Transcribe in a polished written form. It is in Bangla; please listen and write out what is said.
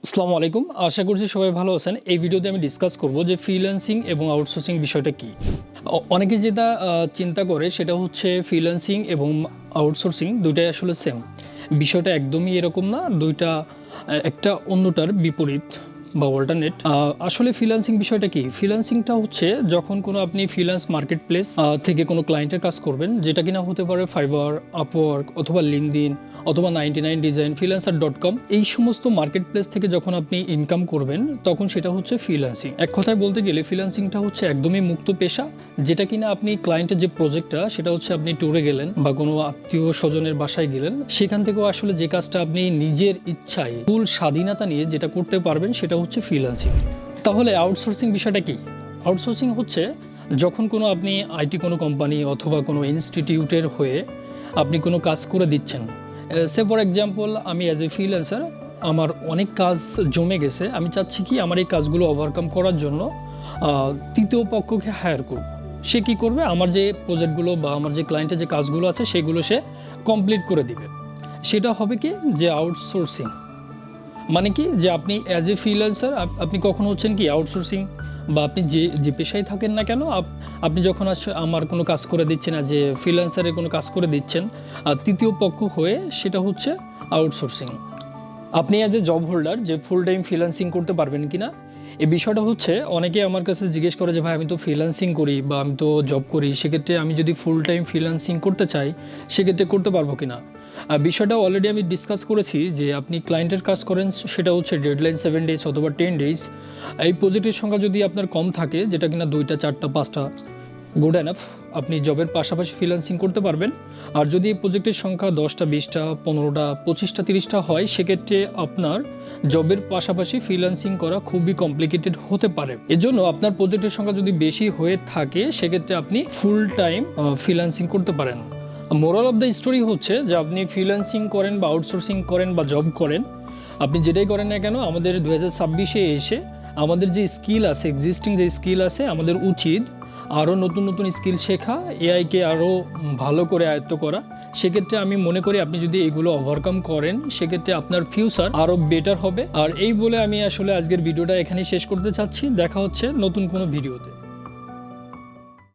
আসসালামু আলাইকুম। আশা করছি সবাই ভালো আছেন। এই ভিডিওতে আমি ডিসকাস করব যে ফ্রিল্যান্সিং এবং আউটসোর্সিং বিষয়টা কী। অনেকে যেটা চিন্তা করে সেটা হচ্ছে ফ্রিল্যান্সিং এবং আউটসোর্সিং দুইটাই আসলে সেম। বিষয়টা একদমই এরকম না, দুইটা একটা অন্যটার বিপরীত বা অল্টারনেট। আসলে ফ্রিল্যান্সিং বিষয়টা কি? ফ্রিল্যান্সিংটা হচ্ছে যখন কোনো আপনি ফ্রিল্যান্স মার্কেট প্লেস থেকে কোনো ক্লায়েন্টের কাজ করবেন, যেটা কিনা হতে পারে ফাইবার, আপওয়ার্ক অথবা লিঙ্কডইন অথবা 99 ডিজাইন, freelancer.com। এই সমস্ত মার্কেট প্লেস থেকে যখন আপনি ইনকাম করবেন তখন সেটা হচ্ছে ফ্রিল্যান্সিং। এক কথায় বলতে গেলে ফ্রিল্যান্সিংটা হচ্ছে একদমই মুক্ত পেশা, যেটা কিনা আপনি ক্লায়েন্টের যে প্রজেক্টটা সেটা হচ্ছে আপনি ট্যুরে গেলেন বা কোনো আত্মীয় স্বজনের বাসায় গেলেন, সেখান থেকেও আসলে যে কাজটা আপনি নিজের ইচ্ছায় ফুল স্বাধীনতা নিয়ে যেটা করতে পারবেন সেটা হচ্ছে ফ্রিল্যান্সিং। তাহলে আউটসোর্সিং বিষয়টা কি? আউটসোর্সিং হচ্ছে যখন কোনো আপনি আইটি কোনো কোম্পানি অথবা কোনো ইনস্টিটিউটের হয়ে আপনি কোনো কাজ করে দিচ্ছেন। সে ফর এক্সাম্পল, আমি অ্যাজ এ ফ্রিল্যান্সার আমার অনেক কাজ জমে গেছে, আমি চাচ্ছি কি আমার এই কাজগুলো ওভারকাম করার জন্য তৃতীয় পক্ষকে হায়ার করব। সে কী করবে? আমার যে প্রজেক্টগুলো বা আমার যে ক্লায়েন্টের যে কাজগুলো আছে সেগুলো সে কমপ্লিট করে দিবে। সেটা হবে কি যে আউটসোর্সিং। মানে কি যে আপনি অ্যাজ এ ফ্রিল্যান্সার আপনি কখন হচ্ছেন কি আউটসোর্সিং, বা আপনি যে পেশায় থাকেন না কেন, আপনি যখন আমার কোনো কাজ করে দিচ্ছেন, যে ফ্রিল্যান্সারের কোনো কাজ করে দিচ্ছেন তৃতীয় পক্ষ হয়ে, সেটা হচ্ছে আউটসোর্সিং। আপনি অ্যাজ এ জব হোল্ডার যে ফুল টাইম ফ্রিল্যান্সিং করতে পারবেন কি না, এই বিষয়টা হচ্ছে অনেকে আমার কাছে জিজ্ঞেস করে যে ভাই আমি তো ফ্রিল্যান্সিং করি বা আমি তো জব করি, সেক্ষেত্রে আমি যদি ফুল টাইম ফ্রিল্যান্সিং করতে চাই সেক্ষেত্রে করতে পারবো কি না। বিষয়টা অলরেডি আমি ডিসকাস করেছি যে আপনি ক্লায়েন্টের কাজ করেন, সেটা হচ্ছে ডেডলাইন 7 ডেজ অথবা 10 ডেজ। এই প্রজেক্টের সংখ্যা যদি আপনার কম থাকে, যেটা কিনা 2টা 4টা 5টা, গুড এনাফ, আপনি জবের পাশাপাশি ফ্রিল্যান্সিং করতে পারবেন। আর যদি এই প্রজেক্টের সংখ্যা 10টা 20টা 15টা 25টা 30টা হয়, সেক্ষেত্রে আপনার জবের পাশাপাশি ফ্রিল্যান্সিং করা খুবই কমপ্লিকেটেড হতে পারে। এজন্য আপনার প্রজেক্টের সংখ্যা যদি বেশি হয়ে থাকে, সেক্ষেত্রে আপনি ফুল টাইম ফ্রিল্যান্সিং করতে পারেন। মোরাল অফ দ্য স্টোরি হচ্ছে যে আপনি ফ্রিল্যান্সিং করেন বা আউটসোর্সিং করেন বা জব করেন, আপনি যেটাই করেন না কেন, আমাদের 2026-এ এসে আমাদের যে স্কিল আছে, এক্সিস্টিং যে স্কিল আছে, আমাদের উচিত আরও নতুন নতুন স্কিল শেখা, এআইকে আরও ভালো করে আয়ত্ত করা। সেক্ষেত্রে আমি মনে করি আপনি যদি এগুলো ওভারকাম করেন, সেক্ষেত্রে আপনার ফিউচার আরও বেটার হবে। আর এই বলে আমি আসলে আজকের ভিডিওটা এখানেই শেষ করতে চাচ্ছি। দেখা হচ্ছে নতুন কোনো ভিডিওতে।